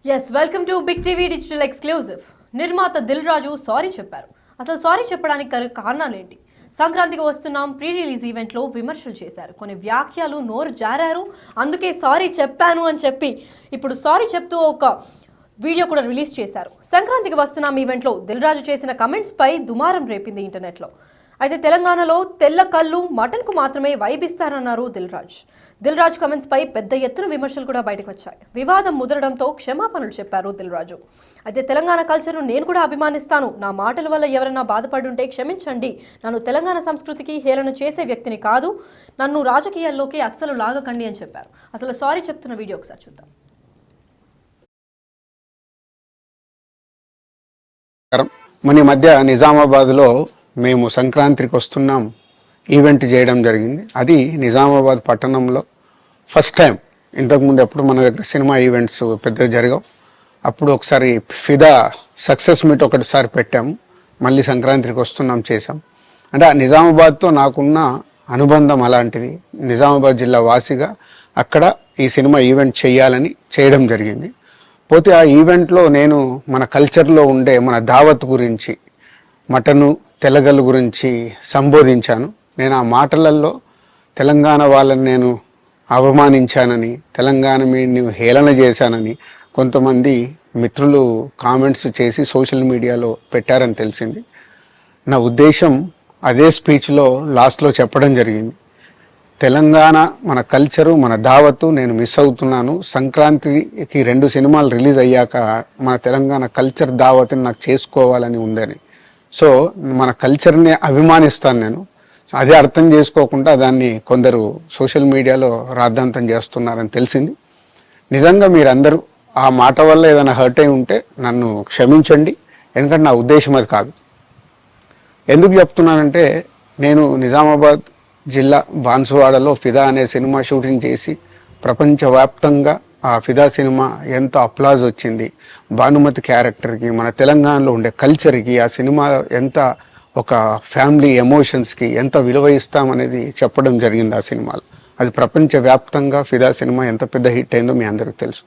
Yes welcome to Big TV digital exclusive. నిర్మాత దిల్ రాజు sorry చెప్పారు. అసలు సారీ చెప్పడానికి కారణాలు ఏంటి? సంక్రాంతికి వస్తున్నాం ప్రీ రిలీజ్ ఈవెంట్లో విమర్శలు చేశారు. కొన్ని వ్యాఖ్యలు నోరు జారారు. అందుకే సారీ చెప్పాను అని చెప్పి ఇప్పుడు సారీ చెప్తూ ఒక వీడియో కూడా రిలీజ్ చేశారు. సంక్రాంతికి వస్తున్నాం ఈవెంట్లో దిల్ రాజు చేసిన కమెంట్స్ పై దుమారం రేపింది ఇంటర్నెట్లో. అయితే తెలంగాణలో తెల్ల కళ్ళు మటన్కు మాత్రమే వైబిస్తారన్నారు దిల్ రాజు కమెంట్స్ పై పెద్ద ఎత్తున విమర్శలు కూడా బయటకు వచ్చాయి. వివాదం ముదరడంతో క్షమాపణలు చెప్పారు దిల్ రాజు. అయితే తెలంగాణ కల్చర్ను నేను కూడా అభిమానిస్తాను. నా మాటల వల్ల ఎవరైనా బాధపడుంటే క్షమించండి. నన్ను తెలంగాణ సంస్కృతికి హేళన చేసే వ్యక్తిని కాదు. నన్ను రాజకీయాల్లోకి అస్సలు లాగకండి అని చెప్పారు. అసలు సారీ చెప్తున్న వీడియో ఒకసారి చూద్దాం. మన మధ్య నిజామాబాద్లో మేము సంక్రాంతికి వస్తున్నాం ఈవెంట్ చేయడం జరిగింది. అది నిజామాబాద్ పట్టణంలో ఫస్ట్ టైం. ఇంతకుముందు ఎప్పుడు మన దగ్గర సినిమా ఈవెంట్స్ పెద్దగా జరగవు. అప్పుడు ఒకసారి ఫిదా సక్సెస్ మీట్ ఒకటిసారి పెట్టాము. మళ్ళీ సంక్రాంతికి వస్తున్నాం చేసాం. అంటే నిజామాబాద్తో నాకున్న అనుబంధం అలాంటిది. నిజామాబాద్ జిల్లా వాసిగా అక్కడ ఈ సినిమా ఈవెంట్ చేయాలని చేయడం జరిగింది. పోతే ఆ ఈవెంట్లో నేను మన కల్చర్లో ఉండే మన దావత్ గురించి, మటను తెలగలు గురించి సంబోధించాను. నేను ఆ మాటలలో తెలంగాణ వాళ్ళని నేను అవమానించానని, తెలంగాణ మీద హేళన చేశానని కొంతమంది మిత్రులు కామెంట్స్ చేసి సోషల్ మీడియాలో పెట్టారని తెలిసింది. నా ఉద్దేశం అదే స్పీచ్లో లాస్ట్లో చెప్పడం జరిగింది. తెలంగాణ మన కల్చరు, మన దావత్తు నేను మిస్ అవుతున్నాను. సంక్రాంతికి 2 సినిమాలు రిలీజ్ అయ్యాక మన తెలంగాణ కల్చర్ దావత్ని నాకు చేసుకోవాలని ఉందని. సో మన కల్చర్ని అభిమానిస్తాను నేను. అదే అర్థం చేసుకోకుండా దాన్ని కొందరు సోషల్ మీడియాలో రాద్ధాంతం చేస్తున్నారని తెలిసింది. నిజంగా మీరందరూ ఆ మాట వల్ల ఏదైనా హర్ట్ అయి ఉంటే నన్ను క్షమించండి. ఎందుకంటే నా ఉద్దేశం అది కాదు. ఎందుకు చెప్తున్నానంటే, నేను నిజామాబాద్ జిల్లా బాన్సువాడలో ఫిదా అనే సినిమా షూటింగ్ చేసి ప్రపంచవ్యాప్తంగా ఆ ఫిదా సినిమా ఎంత అప్లాజ్ వచ్చింది. భానుమతి క్యారెక్టర్కి, మన తెలంగాణలో ఉండే కల్చర్కి ఆ సినిమా ఎంత ఒక ఫ్యామిలీ ఎమోషన్స్కి ఎంత విలువ ఇస్తామనేది చెప్పడం జరిగింది ఆ సినిమాలో. అది ప్రపంచవ్యాప్తంగా ఫిదా సినిమా ఎంత పెద్ద హిట్ అయిందో మీ అందరికీ తెలుసు.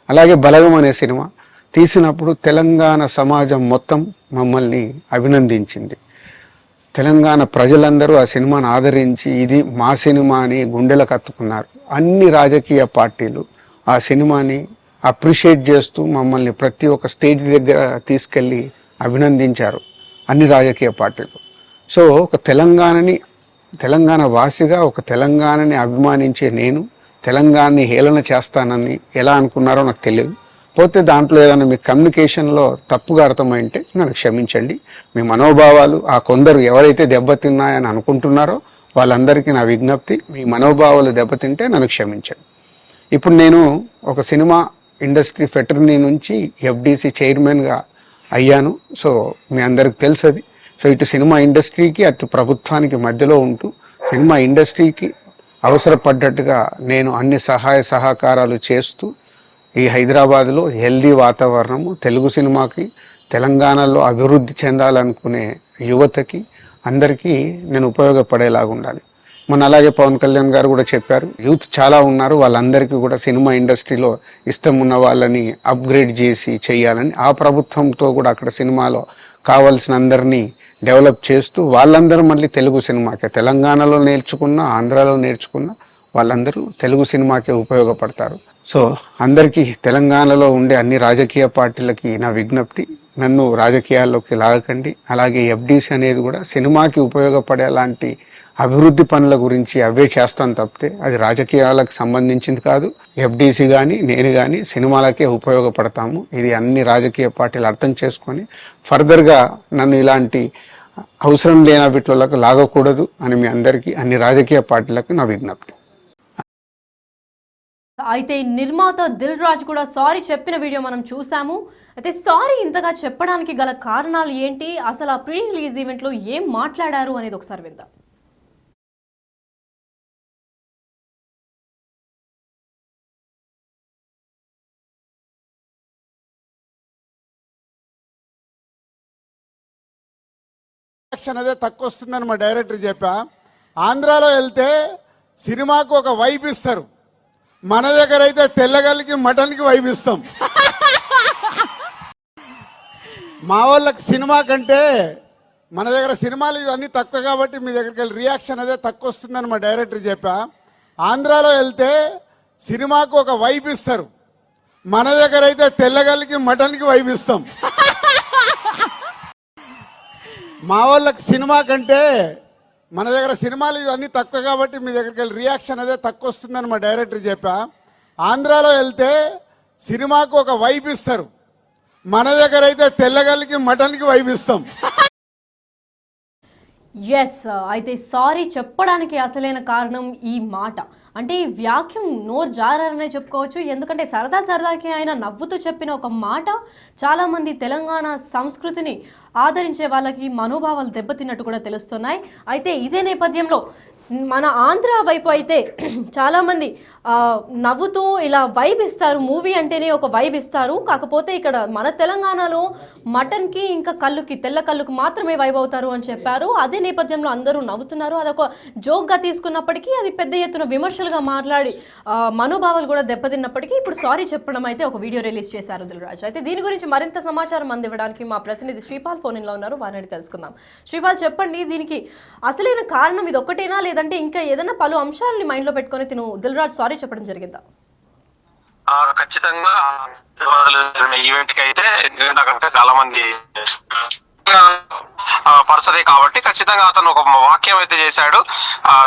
అలాగే బలగం అనే సినిమా తీసినప్పుడు తెలంగాణ సమాజం మొత్తం మమ్మల్ని అభినందించింది. తెలంగాణ ప్రజలందరూ ఆ సినిమాను ఆదరించి ఇది మా సినిమా అని గుండెలకు కత్తుకున్నారు. అన్ని రాజకీయ పార్టీలు ఆ సినిమాని అప్రిషియేట్ చేస్తూ మమ్మల్ని ప్రతి ఒక్క స్టేజ్ దగ్గర తీసుకెళ్ళి అభినందించారు అన్ని రాజకీయ పార్టీలు. సో ఒక తెలంగాణ వాసిగా ఒక తెలంగాణని అభిమానించే నేను తెలంగాణని హేళన చేస్తానని ఎలా అనుకున్నారో నాకు తెలియదు. పోతే దాంట్లో ఏదైనా మీ కమ్యూనికేషన్లో తప్పుగా అర్థమైంటే నన్ను క్షమించండి. మీ మనోభావాలు ఆ కొందరు ఎవరైతే దెబ్బతిన్నాయని అనుకుంటున్నారో వాళ్ళందరికీ నా విజ్ఞప్తి, మీ మనోభావాలు దెబ్బతింటే నన్ను క్షమించండి. ఇప్పుడు నేను ఒక సినిమా ఇండస్ట్రీ ఫెటర్నీ నుంచి ఎఫ్డిసి చైర్మన్గా అయ్యాను. సో మీ అందరికి తెలుసది. సో ఇటు సినిమా ఇండస్ట్రీకి అటు ప్రభుత్వానికి మధ్యలో ఉంటూ సినిమా ఇండస్ట్రీకి అవసరపడ్డట్టుగా నేను అన్ని సహాయ సహకారాలు చేస్తూ ఈ హైదరాబాద్లో హెల్దీ వాతావరణము, తెలుగు సినిమాకి, తెలంగాణలో అభివృద్ధి చెందాలనుకునే యువతకి అందరికీ నేను ఉపయోగపడేలాగా ఉండాలి. మన అలాగే పవన్ కళ్యాణ్ గారు కూడా చెప్పారు, యూత్ చాలా ఉన్నారు, వాళ్ళందరికీ కూడా సినిమా ఇండస్ట్రీలో ఇష్టం ఉన్న వాళ్ళని అప్గ్రేడ్ చేసి చేయాలని. ఆ ప్రభుత్వంతో కూడా అక్కడ సినిమాలో కావాల్సిన అందరినీ డెవలప్ చేస్తూ వాళ్ళందరూ మళ్ళీ తెలుగు సినిమాకే, తెలంగాణలో నేర్చుకున్న, ఆంధ్రాలో నేర్చుకున్న వాళ్ళందరూ తెలుగు సినిమాకే ఉపయోగపడతారు. సో అందరికీ తెలంగాణలో ఉండే అన్ని రాజకీయ పార్టీలకి నా విజ్ఞప్తి, నన్ను రాజకీయాల్లోకి లాగకండి. అలాగే ఎఫ్డిసి అనేది కూడా సినిమాకి ఉపయోగపడేలాంటి అభివృద్ధి పనుల గురించి అవే చేస్తాను తప్పితే అది రాజకీయాలకు సంబంధించింది కాదు. ఎఫ్డిసి కానీ నేను కానీ సినిమాలకే ఉపయోగపడతాము. ఇది అన్ని రాజకీయ పార్టీలు అర్థం చేసుకొని ఫర్దర్గా నన్ను ఇలాంటి అవసరం లేని వీటిలోకి లాగకూడదు అని మీ అందరికీ, అన్ని రాజకీయ పార్టీలకు నా విజ్ఞప్తి. అయితే నిర్మాత దిల్ రాజు కూడా సారీ చెప్పిన వీడియో మనం చూసాము. అయితే సారీ ఇంతగా చెప్పడానికి గల కారణాలు ఏంటి, అసలు ఆ ప్రీ రిలీజ్ ఈవెంట్లో ఏం మాట్లాడారు అనేది ఒకసారి విందాం. అదే తక్కువ వస్తుందని మా డైరెక్టర్ చెప్పా. ఆంధ్రాలో వెళ్తే సినిమాకు ఒక వైబ్ ఇస్తారు, మన దగ్గర అయితే తెల్లగల్లికి మటన్కి వైబ్ ఇస్తాం. మా వాళ్ళకి సినిమా కంటే మన దగ్గర సినిమాలు ఇవన్నీ తక్కువ కాబట్టి మీ దగ్గరికి వెళ్ళి రియాక్షన్ అదే తక్కువ వస్తుందని మా డైరెక్టర్ చెప్పా. ఆంధ్రాలో వెళ్తే సినిమాకు ఒక వైబ్ ఇస్తారు, మన దగ్గర అయితే తెల్లగల్లికి మటన్కి వైబ్ ఇస్తాం. మా వాళ్ళకి సినిమా కంటే మన దగ్గర సినిమాలు ఇవన్నీ తక్కువ కాబట్టి మీ దగ్గరికి వెళ్ళి రియాక్షన్ అదే తక్కువ వస్తుందని మా డైరెక్టర్ చెప్పా. ఆంధ్రాలో వెళ్తే సినిమాకు ఒక వైబ్ ఇస్తారు, మన దగ్గర అయితే తెల్లగల్లికి మటన్కి వైబ్ ఇస్తాం. ఎస్, అయితే సారీ చెప్పడానికి అసలైన కారణం ఈ మాట. అంటే ఈ వ్యాఖ్యం నోరు జారనే చెప్పుకోవచ్చు. ఎందుకంటే సరదాకి ఆయన నవ్వుతూ చెప్పిన ఒక మాట చాలామంది తెలంగాణ సంస్కృతిని ఆదరించే వాళ్ళకి మనోభావాలు దెబ్బతిన్నట్టు కూడా తెలుస్తున్నాయి. అయితే ఇదే నేపథ్యంలో మన ఆంధ్ర వైపు అయితే చాలామంది నవ్వుతూ ఇలా వైబ్ ఇస్తారు, మూవీ అంటేనే ఒక వైబ్ ఇస్తారు. కాకపోతే ఇక్కడ మన తెలంగాణలో మటన్కి ఇంకా కళ్ళుకి, తెల్ల కళ్ళుకి మాత్రమే వైబ్ అవుతారు అని చెప్పారు. అదే నేపథ్యంలో అందరూ నవ్వుతున్నారు. అదొక జోక్గా తీసుకున్నప్పటికీ అది పెద్ద ఎత్తున విమర్శలుగా మాట్లాడి మనోభావాలు కూడా దెబ్బతిన్నప్పటికీ ఇప్పుడు సారీ చెప్పడం అయితే ఒక వీడియో రిలీజ్ చేశారు దిల్ రాజు. అయితే దీని గురించి మరింత సమాచారం అందివ్వడానికి మా ప్రతినిధి శ్రీపాల్ ఫోన్ ఇన్లో ఉన్నారు, వారిని తెలుసుకుందాం. శ్రీపాల్, చెప్పండి, దీనికి అసలైన కారణం ఇది ఒక్కటేనా, లేదంటే ఇంకా ఏదైనా పలు అంశాలని మైండ్ లో పెట్టుకొని తిను దిల్ రాజు సారీ చెప్పడం జరిగిందా? ఖచ్చితంగా ఈవెంట్ కి అయితే చాలా మంది పర్సనే కాబట్టి ఖచ్చితంగా అతను ఒక వాక్యం అయితే చేశాడు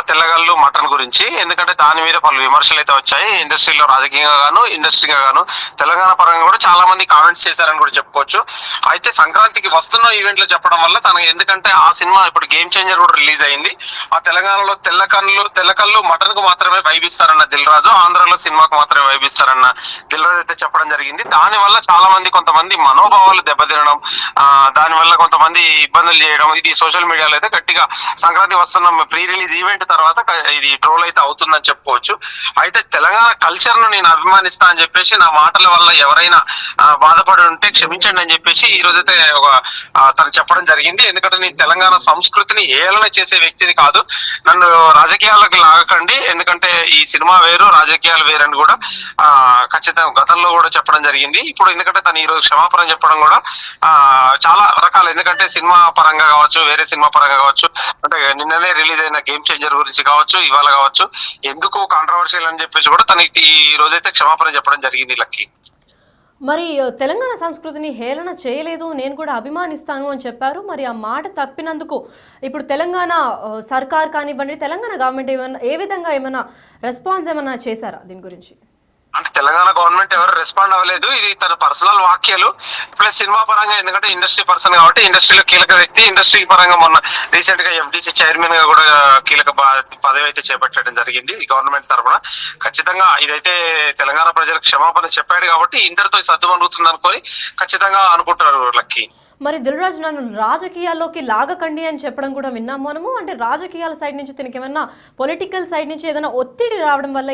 తెల్లగల్లు మటన్ గురించి. ఎందుకంటే దాని మీద పలు విమర్శలు అయితే వచ్చాయి ఇండస్ట్రీలో, రాజకీయంగా గాను ఇండస్ట్రీగా గాను. తెలంగాణ పరంగా కూడా చాలా మంది కామెంట్స్ చేశారని కూడా చెప్పుకోవచ్చు. అయితే సంక్రాంతికి వస్తున్న ఈవెంట్ లో చెప్పడం వల్ల తనకు, ఎందుకంటే ఆ సినిమా ఇప్పుడు గేమ్ చేంజర్ కూడా రిలీజ్ అయింది. ఆ తెలంగాణలో తెల్లకల్లు మటన్ కు మాత్రమే వైబిస్తారన్న దిల్ రాజు, ఆంధ్రాలో సినిమాకు మాత్రమే వైబిస్తారన్న దిల్ రాజు అయితే చెప్పడం జరిగింది. దాని వల్ల చాలా మంది, కొంతమంది మనోభావాలు దెబ్బతినడం, దాని వల్ల కొంతమంది ఇబ్బందులు చేయడం, ఇది సోషల్ మీడియాలో అయితే గట్టిగా సంక్రాంతి వస్తున్న ప్రీ రిలీజ్ ఈవెంట్ తర్వాత ఇది ట్రోల్ అయితే అవుతుందని చెప్పుకోవచ్చు. అయితే తెలంగాణ కల్చర్ ను నేను అభిమానిస్తా అని చెప్పేసి, నా మాటల వల్ల ఎవరైనా బాధపడి ఉంటే క్షమించండి అని చెప్పేసి ఈ రోజైతే తను చెప్పడం జరిగింది. ఎందుకంటే నేను తెలంగాణ సంస్కృతిని ఏలన చేసే వ్యక్తిని కాదు, నన్ను రాజకీయాలకు లాగకండి, ఎందుకంటే ఈ సినిమా వేరు రాజకీయాలు వేరని కూడా ఖచ్చితంగా గతంలో కూడా చెప్పడం జరిగింది. ఇప్పుడు ఎందుకంటే తను ఈ రోజు క్షమాపణ చెప్పడం కూడా చాలా రకాలు, ఎందుకంటే సినిమా పరంగా కావచ్చు, వేరే సినిమా పరంగా కావచ్చు, అంటే నిన్ననే రిలీజ్ అయిన గేమ్ చేంజర్ గురించి కావచ్చు, ఇవాళ కావచ్చు, ఎందుకు కాంట్రవర్షియల్ అని చెప్పేసి కూడా తనకి ఈ రోజైతే క్షమాపణ చెప్పడం జరిగింది. లక్కీ, మరి తెలంగాణ సంస్కృతిని హేళన చేయలేదు, నేను కూడా అభిమానిస్తాను అని చెప్పారు. మరి ఆ మాట తప్పినందుకు ఇప్పుడు తెలంగాణ సర్కార్ కానివ్వండి, తెలంగాణ గవర్నమెంట్ ఏ విధంగా ఏమైనా రెస్పాన్స్ ఏమైనా చేశారా దీని గురించి? అంటే తెలంగాణ గవర్నమెంట్ ఎవరు రెస్పాండ్ అవ్వలేదు. ఇది తన పర్సనల్ వాక్యాలు ప్లస్ సినిమా పరంగా, ఎందుకంటే ఇండస్ట్రీ పర్సన్ కాబట్టి ఇండస్ట్రీలో కీలక వ్యక్తి. ఇండస్ట్రీ పరంగా మొన్న రీసెంట్ గా FDC చైర్మన్ గా కూడా కీలక పదవి అయితే చేపట్టడం జరిగింది గవర్నమెంట్ తరఫున. ఖచ్చితంగా ఇదైతే తెలంగాణ ప్రజలకు క్షమాపణ చెప్పాడు కాబట్టి ఇందరితో సర్దుమణుగుతుంది అనుకొని ఖచ్చితంగా అనుకుంటున్నారు లక్కీ. మరి దిల్ రాజు నన్ను రాజకీయాల్లోకి లాగకండి అని చెప్పడం కూడా విన్నాం మనము. అంటే రాజకీయాల సైడ్ నుంచి తనకి ఏమన్నా పొలిటికల్ సైడ్ నుంచి ఏదైనా ఒత్తిడి రావడం వల్ల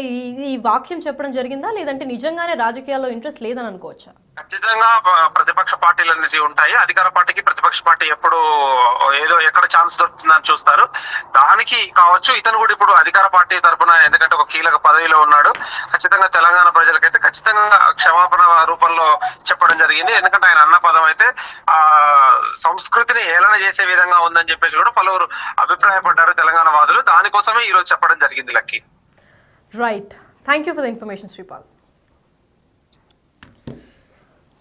ఈ వాక్యం చెప్పడం జరిగిందా, లేదంటే నిజంగానే రాజకీయాల్లో ఇంట్రెస్ట్ లేదని అనుకోవచ్చా? ఖచ్చితంగా ప్రతిపక్ష పార్టీలు అనేది ఉంటాయి. అధికార పార్టీకి ప్రతిపక్ష పార్టీ ఎప్పుడు ఏదో ఎక్కడ ఛాన్స్ దొరుకుతుందని చూస్తారు. దానికి కావచ్చు ఇతను కూడా ఇప్పుడు అధికార పార్టీ తరఫున, ఎందుకంటే ఒక కీలక పదవిలో ఉన్నాడు, ఖచ్చితంగా తెలంగాణ ప్రజలకైతే ఖచ్చితంగా క్షమాపణ రూపంలో చెప్పడం జరిగింది. ఎందుకంటే ఆయన అన్న పదం అయితే సంస్కృతిని ఏలన చేసే విధంగా ఉందని చెప్పేసి కూడా పలువురు అభిప్రాయపడ్డారు తెలంగాణ వాదులు. దానికోసమే ఈ రోజు చెప్పడం జరిగింది lucky. Right, thank you for the information Sripal.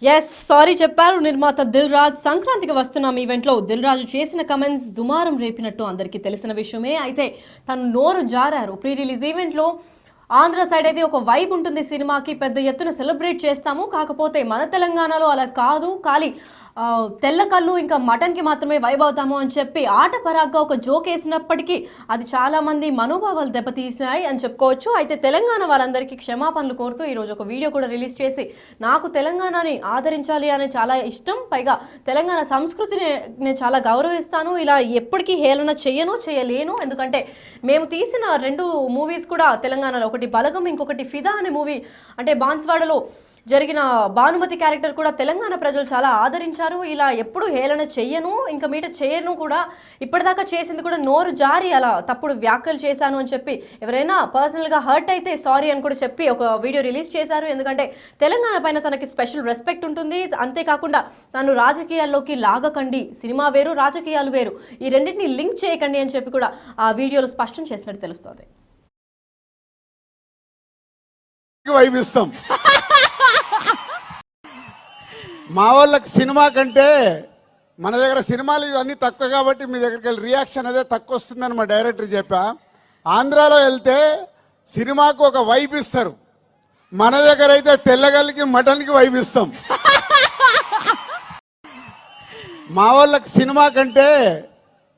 Yes, sorry చెప్పారు నిర్మాత దిల్ రాజు. సంక్రాంతికి వస్తున్నాం ఈవెంట్లో దిల్ రాజు చేసిన కమెంట్స్ దుమారం రేపినట్టు అందరికీ తెలిసిన విషయమే. అయితే తను నోరు జారారు. ప్రీ రిలీజ్ ఈవెంట్లో ఆంధ్ర సైడ్ అయితే ఒక వైబ్ ఉంటుంది సినిమాకి, పెద్ద ఎత్తున సెలబ్రేట్ చేస్తాము, కాకపోతే మన తెలంగాణలో అలా కాదు, ఖాళీ తెల్ల కళ్ళు ఇంకా మటన్కి మాత్రమే వైబ్ అవుతాము అని చెప్పి ఆట పరాగ్గా ఒక జోక్ వేసినప్పటికీ అది చాలామంది మనోభావాలు దెబ్బతీసినాయి అని చెప్పుకోవచ్చు. అయితే తెలంగాణ వారందరికీ క్షమాపణలు కోరుతూ ఈరోజు ఒక వీడియో కూడా రిలీజ్ చేసి, నాకు తెలంగాణని ఆదరించాలి అని చాలా ఇష్టం, పైగా తెలంగాణ సంస్కృతిని నేను చాలా గౌరవిస్తాను, ఇలా ఎప్పటికీ హేళన చేయలేను, ఎందుకంటే మేము తీసిన 2 మూవీస్ కూడా తెలంగాణలో, ఒకటి ఒకటి బలగం, ఇంకొకటి ఫిదా అనే మూవీ, అంటే బాన్స్వాడలో జరిగిన భానుమతి క్యారెక్టర్ కూడా తెలంగాణ ప్రజలు చాలా ఆదరించారు. ఇలా ఎప్పుడు హేళన చెయ్యను, ఇంకా మీట చేయను కూడా, ఇప్పటిదాకా చేసింది కూడా నోరు జారి అలా తప్పుడు వ్యాఖ్యలు చేశాను అని చెప్పి ఎవరైనా పర్సనల్గా హర్ట్ అయితే సారీ అని కూడా చెప్పి ఒక వీడియో రిలీజ్ చేశారు. ఎందుకంటే తెలంగాణ పైన తనకి స్పెషల్ రెస్పెక్ట్ ఉంటుంది. అంతేకాకుండా తను రాజకీయాల్లోకి లాగకండి, సినిమా వేరు రాజకీయాలు వేరు, ఈ రెండింటిని లింక్ చేయకండి అని చెప్పి కూడా ఆ వీడియోలో స్పష్టం చేసినట్టు తెలుస్తోంది. వైవిస్తాం మా వాళ్ళకి సినిమా కంటే మన దగ్గర సినిమాలు ఇవన్నీ తక్కువ కాబట్టి మీ దగ్గరికి వెళ్ళి రియాక్షన్ అదే తక్కువ వస్తుందని మా డైరెక్టర్ చెప్పా. ఆంధ్రాలో వెళ్తే సినిమాకు ఒక వైబ్ ఇస్తారు, మన దగ్గర అయితే తెల్లగల్లికి మటన్కి వైబ్ ఇస్తాం. మా వాళ్ళకి సినిమా కంటే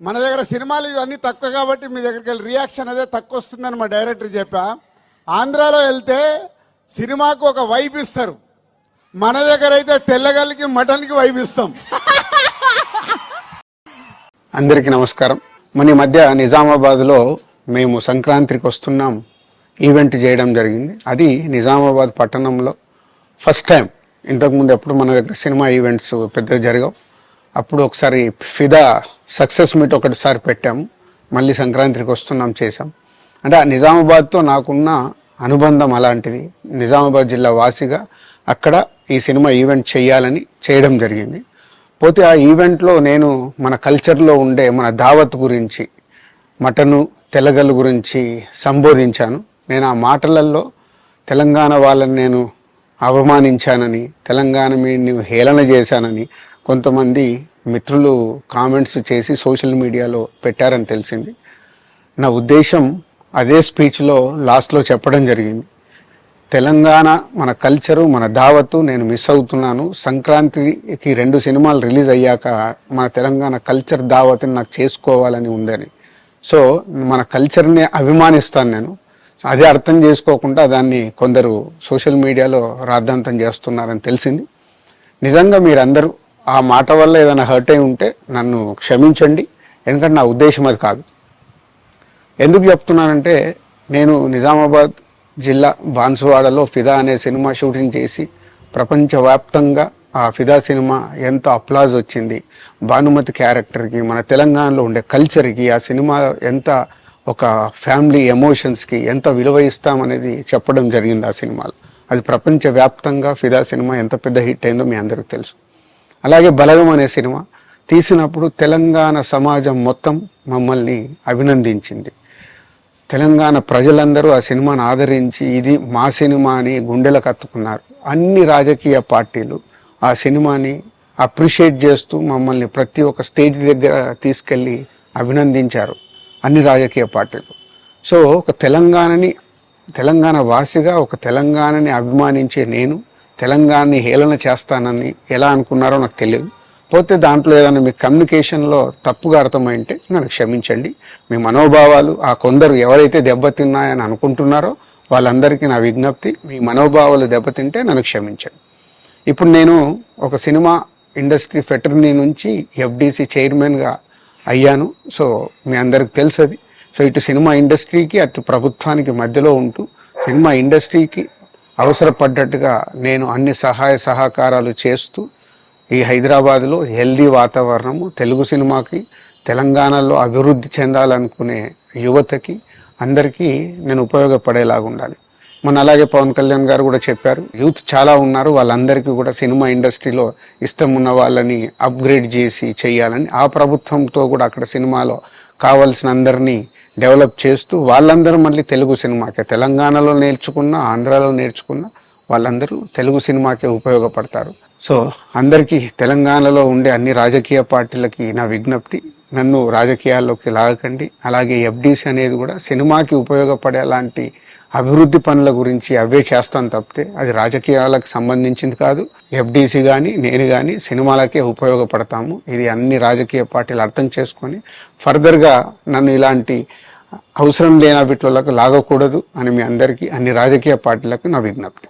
మన దగ్గర సినిమాలు ఇవన్నీ తక్కువ కాబట్టి మీ దగ్గరికి వెళ్ళి రియాక్షన్ అదే తక్కువ వస్తుందని మా డైరెక్టర్ చెప్పా. ఆంధ్రాలో వెళ్తే సినిమాకు ఒక వైబ్ ఇస్తారు, మన దగ్గర అయితే తెల్లగల్లికి మటన్కి వైబ్ ఇస్తాం. అందరికీ నమస్కారం. మన ఈ మధ్య నిజామాబాద్లో మేము సంక్రాంతికి వస్తున్నాం ఈవెంట్ చేయడం జరిగింది. అది నిజామాబాద్ పట్టణంలో ఫస్ట్ టైం. ఇంతకుముందు ఎప్పుడు మన దగ్గర సినిమా ఈవెంట్స్ పెద్దగా జరగవు. అప్పుడు ఒకసారి ఫిదా సక్సెస్ మీట్ ఒకటిసారి పెట్టాము, మళ్ళీ సంక్రాంతికి వస్తున్నాం చేసాం. అంటే ఆ నిజామాబాద్తో నాకున్న అనుబంధం అలాంటిది. నిజామాబాద్ జిల్లా వాసిగా అక్కడ ఈ సినిమా ఈవెంట్ చేయాలని చేయడం జరిగింది. పోతే ఆ ఈవెంట్లో నేను మన కల్చర్లో ఉండే మన దావత్ గురించి, మటను తెల్లగల్లు గురించి సంబోధించాను. నేను ఆ మాటలలో తెలంగాణ వాళ్ళని నేను అవమానించానని, తెలంగాణ మీద హేళన చేశానని కొంతమంది మిత్రులు కామెంట్స్ చేసి సోషల్ మీడియాలో పెట్టారని తెలిసింది. నా ఉద్దేశం అదే స్పీచ్లో లాస్ట్లో చెప్పడం జరిగింది. తెలంగాణ మన కల్చరు మన దావత్తు నేను మిస్ అవుతున్నాను. సంక్రాంతికి 2 సినిమాలు రిలీజ్ అయ్యాక మన తెలంగాణ కల్చర్ దావత్ని నాకు చేసుకోవాలని ఉందని. సో మన కల్చర్ని అభిమానిస్తాను నేను. అదే అర్థం చేసుకోకుండా దాన్ని కొందరు సోషల్ మీడియాలో రాద్ధాంతం చేస్తున్నారని తెలిసింది. నిజంగా మీరందరూ ఆ మాట వల్ల ఏదైనా హర్ట్ అయి ఉంటే నన్ను క్షమించండి, ఎందుకంటే నా ఉద్దేశం అది కాదు. ఎందుకు చెప్తున్నానంటే, నేను నిజామాబాద్ జిల్లా బాన్సువాడలో ఫిదా అనే సినిమా షూటింగ్ చేసి ప్రపంచవ్యాప్తంగా ఆ ఫిదా సినిమా ఎంత అప్లాజ్ వచ్చింది, భానుమతి క్యారెక్టర్కి, మన తెలంగాణలో ఉండే కల్చర్కి, ఆ సినిమా ఎంత ఒక ఫ్యామిలీ ఎమోషన్స్కి ఎంత విలువ ఇస్తామనేది చెప్పడం జరిగింది ఆ సినిమాలో. అది ప్రపంచవ్యాప్తంగా ఫిదా సినిమా ఎంత పెద్ద హిట్ అయిందో మీ అందరికీ తెలుసు. అలాగే బలగం అనే సినిమా తీసినప్పుడు తెలంగాణ సమాజం మొత్తం మమ్మల్ని అభినందించింది. తెలంగాణ ప్రజలందరూ ఆ సినిమాను ఆదరించి ఇది మా సినిమా అని గుండెలకు హత్తుకున్నారు. అన్ని రాజకీయ పార్టీలు ఆ సినిమాని అప్రిషియేట్ చేస్తూ మమ్మల్ని ప్రతి ఒక్క స్టేజ్ దగ్గర తీసుకెళ్ళి అభినందించారు, అన్ని రాజకీయ పార్టీలు. సో ఒక తెలంగాణ వాసిగా ఒక తెలంగాణని అభిమానించే నేను తెలంగాణని హేళన చేస్తానని ఎలా అనుకున్నారో నాకు తెలియదు. పోతే దాంట్లో ఏదైనా మీ కమ్యూనికేషన్లో తప్పుగా అర్థమైంటే నన్ను క్షమించండి. మీ మనోభావాలు ఆ కొందరు ఎవరైతే దెబ్బతిన్నాయని అనుకుంటున్నారో వాళ్ళందరికీ నా విజ్ఞప్తి, మీ మనోభావాలు దెబ్బతింటే నన్ను క్షమించండి. ఇప్పుడు నేను ఒక సినిమా ఇండస్ట్రీ ఫెటర్నీ నుంచి ఎఫ్డిసి చైర్మన్గా అయ్యాను. సో మీ అందరికి తెలుసది. సో ఇటు సినిమా ఇండస్ట్రీకి అటు ప్రభుత్వానికి మధ్యలో ఉంటూ సినిమా ఇండస్ట్రీకి అవసరపడ్డట్టుగా నేను అన్ని సహాయ సహకారాలు చేస్తూ ఈ హైదరాబాద్లో హెల్దీ వాతావరణము, తెలుగు సినిమాకి తెలంగాణలో అభివృద్ధి చెందాలనుకునే యువతకి అందరికీ నేను ఉపయోగపడేలాగా ఉండాలి. మన అలాగే పవన్ కళ్యాణ్ గారు కూడా చెప్పారు, యూత్ చాలా ఉన్నారు, వాళ్ళందరికీ కూడా సినిమా ఇండస్ట్రీలో ఇష్టం ఉన్న వాళ్ళని అప్గ్రేడ్ చేసి చేయాలని, ఆ ప్రభుత్వంతో కూడా అక్కడ సినిమాలో కావాల్సిన అందరినీ డెవలప్ చేస్తూ వాళ్ళందరూ మళ్ళీ తెలుగు సినిమాకే, తెలంగాణలో నేర్చుకున్న ఆంధ్రాలో నేర్చుకున్న వాళ్ళందరూ తెలుగు సినిమాకే ఉపయోగపడతారు. సో అందరికీ తెలంగాణలో ఉండే అన్ని రాజకీయ పార్టీలకి నా విజ్ఞప్తి, నన్ను రాజకీయాల్లోకి లాగకండి. అలాగే ఎఫ్డిసి అనేది కూడా సినిమాకి ఉపయోగపడే అలాంటి అభివృద్ధి పనుల గురించి అవే చేస్తాను తప్పితే అది రాజకీయాలకు సంబంధించింది కాదు. ఎఫ్డిసి కానీ నేను కానీ సినిమాలకే ఉపయోగపడతాము. ఇది అన్ని రాజకీయ పార్టీలు అర్థం చేసుకొని ఫర్దర్గా నన్ను ఇలాంటి అవసరం లేని వీటిలోకి లాగకూడదు అని మీ అందరికీ, అన్ని రాజకీయ పార్టీలకు నా విజ్ఞప్తి.